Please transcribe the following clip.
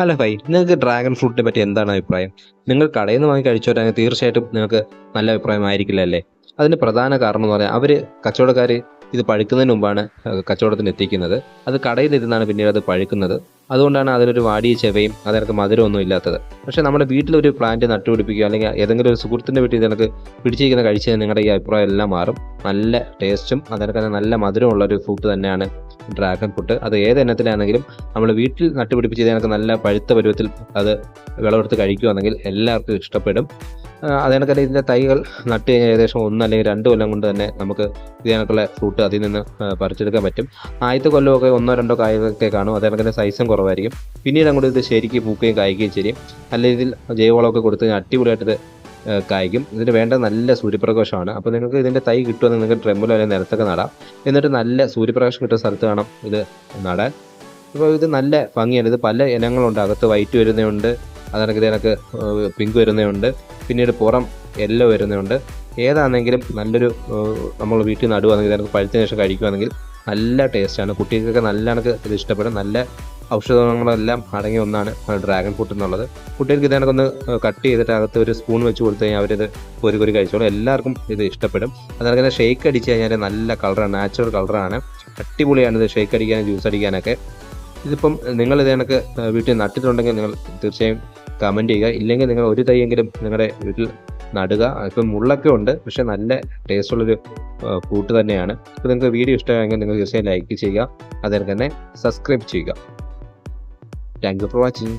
Hello bhai, നിങ്ങൾക്ക് dragon ഫ്രൂട്ടിനെ പറ്റി എന്താണ് അഭിപ്രായം? നിങ്ങൾ കടയിൽ നിന്ന് വാങ്ങി കഴിച്ചവരാണെങ്കിൽ തീർച്ചയായിട്ടും നിങ്ങൾക്ക് നല്ല അഭിപ്രായമായിരിക്കില്ല അല്ലേ? അതിന് പ്രധാന കാരണം എന്ന് പറഞ്ഞാൽ അവർ കച്ചവടക്കാർ ഇത് പഴുക്കുന്നതിന് മുമ്പാണ് കച്ചവടത്തിന് എത്തിക്കുന്നത്. അത് കടയിലിരുന്നാണ് പിന്നീട് അത് പഴുക്കുന്നത്. അതുകൊണ്ടാണ് അതിനൊരു വാടിയ ചെവയും അതിനൊക്കെ മധുരമൊന്നും ഇല്ലാത്തത്. പക്ഷേ നമ്മുടെ വീട്ടിലൊരു പ്ലാന്റ് നട്ടുപിടിപ്പിക്കുക അല്ലെങ്കിൽ ഏതെങ്കിലും ഒരു സുഹൃത്തിൻ്റെ വീട്ടിൽ ഇതിനൊക്കെ പിടിച്ചിരിക്കുന്ന കഴിച്ചാൽ നിങ്ങളുടെ ഈ അഭിപ്രായം എല്ലാം മാറും. നല്ല ടേസ്റ്റും അതിനൊക്കെ നല്ല മധുരമുള്ള ഒരു ഫ്രൂട്ട് തന്നെയാണ് ഡ്രാഗൺ ഫ്രൂട്ട്. അത് ഏത് ഇനത്തിലാണെങ്കിലും നമ്മൾ വീട്ടിൽ നട്ടുപിടിപ്പിച്ച് ഇതിനൊക്കെ നല്ല പഴുത്ത പരുവത്തിൽ അത് വിളവെടുത്ത് കഴിക്കുകയാണെങ്കിൽ എല്ലാവർക്കും ഇഷ്ടപ്പെടും. അതിനൊക്കെ ഇതിൻ്റെ തൈകൾ നട്ട് കഴിഞ്ഞാൽ ഏകദേശം 1 അല്ലെങ്കിൽ 2 കൊല്ലം കൊണ്ട് തന്നെ നമുക്ക് ഇതിനൊക്കെയുള്ള ഫ്രൂട്ട് അതിൽ നിന്ന് പറിച്ചെടുക്കാൻ പറ്റും. ആദ്യത്തെ കൊല്ലമൊക്കെ 1-2 കായൊക്കെ കാണും. അതിനൊക്കെ സൈസും കുറവായിരിക്കും. പിന്നീട് അങ്ങോട്ട് ഇത് ശരിക്കും പൂക്കുകയും കായ്ക്കുകയും ചെയ്യും. അല്ലെങ്കിൽ ഇതിൽ ജൈവവളമൊക്കെ കൊടുത്ത് കഴിഞ്ഞാൽ അടിപൊളിയായിട്ട് ഇത് കായ്ക്കും. ഇതിന് വേണ്ട നല്ല സൂര്യപ്രകാശമാണ്. അപ്പോൾ നിങ്ങൾക്ക് ഇതിൻ്റെ തൈ കിട്ടുമെന്ന് നിങ്ങൾക്ക് ഡ്രമ്മിലോ അല്ലെങ്കിൽ നിലത്തൊക്കെ നടാം. എന്നിട്ട് നല്ല സൂര്യപ്രകാശം കിട്ടുന്ന സ്ഥലത്ത് വേണം ഇത് നടാൻ. അപ്പോൾ ഇത് നല്ല ഭംഗിയാണ്. ഇത് പല ഇനങ്ങളുണ്ട്. അകത്ത് വൈറ്റ് വരുന്നതുണ്ട്, ഇതിനൊക്കെ പിങ്ക് വരുന്നതുണ്ട്, പിന്നീട് പുറം യെല്ലോ വരുന്നതുണ്ട്. ഏതാണെങ്കിലും നല്ലൊരു നമ്മൾ വീട്ടിൽ നടുകയാണെങ്കിൽ ഇതിനൊക്കെ പഴുത്തതിന് ശേഷം കഴിക്കുകയാണെങ്കിൽ നല്ല ടേസ്റ്റാണ്. കുട്ടികൾക്കൊക്കെ നല്ലവണ്ണം ഇത് ഇഷ്ടപ്പെടും. നല്ല ഔഷധങ്ങളെല്ലാം അടങ്ങിയ ഒന്നാണ് ഡ്രാഗൺ ഫ്രൂട്ട് എന്നുള്ളത്. കുട്ടികൾക്ക് ഇതിനൊക്കെ കട്ട് ചെയ്തിട്ട് അകത്ത് ഒരു സ്പൂൺ വെച്ച് കൊടുത്തു കഴിഞ്ഞാൽ അവരിത് കോരി കഴിച്ചോളും. എല്ലാവർക്കും ഇത് ഇഷ്ടപ്പെടും. അതിനൊക്കെ ഷേക്ക് അടിച്ച് കഴിഞ്ഞാൽ നല്ല കളറാണ്, നാച്ചുറൽ കളറാണ്. അടിപൊളിയാണ് ഇത് ഷേക്ക് അടിക്കാനും ജ്യൂസ് അടിക്കാനൊക്കെ. ഇതിപ്പം നിങ്ങൾ ഇതിനൊക്കെ വീട്ടിൽ നട്ടിട്ടുണ്ടെങ്കിൽ നിങ്ങൾ തീർച്ചയായും കമൻറ്റ് ചെയ്യുക. ഇല്ലെങ്കിൽ നിങ്ങൾ ഒരു തൈയെങ്കിലും നിങ്ങളുടെ വീട്ടിൽ നടുക. ഇപ്പം മുള്ളൊക്കെ ഉണ്ട്, പക്ഷേ നല്ല ടേസ്റ്റുള്ളൊരു ഫ്രൂട്ട് തന്നെയാണ്. ഇപ്പോൾ നിങ്ങൾക്ക് വീഡിയോ ഇഷ്ടമായെങ്കിൽ നിങ്ങൾ തീർച്ചയായും ലൈക്ക് ചെയ്യുക. അതിൽ തന്നെ സബ്സ്ക്രൈബ് ചെയ്യുക. Thank you for watching.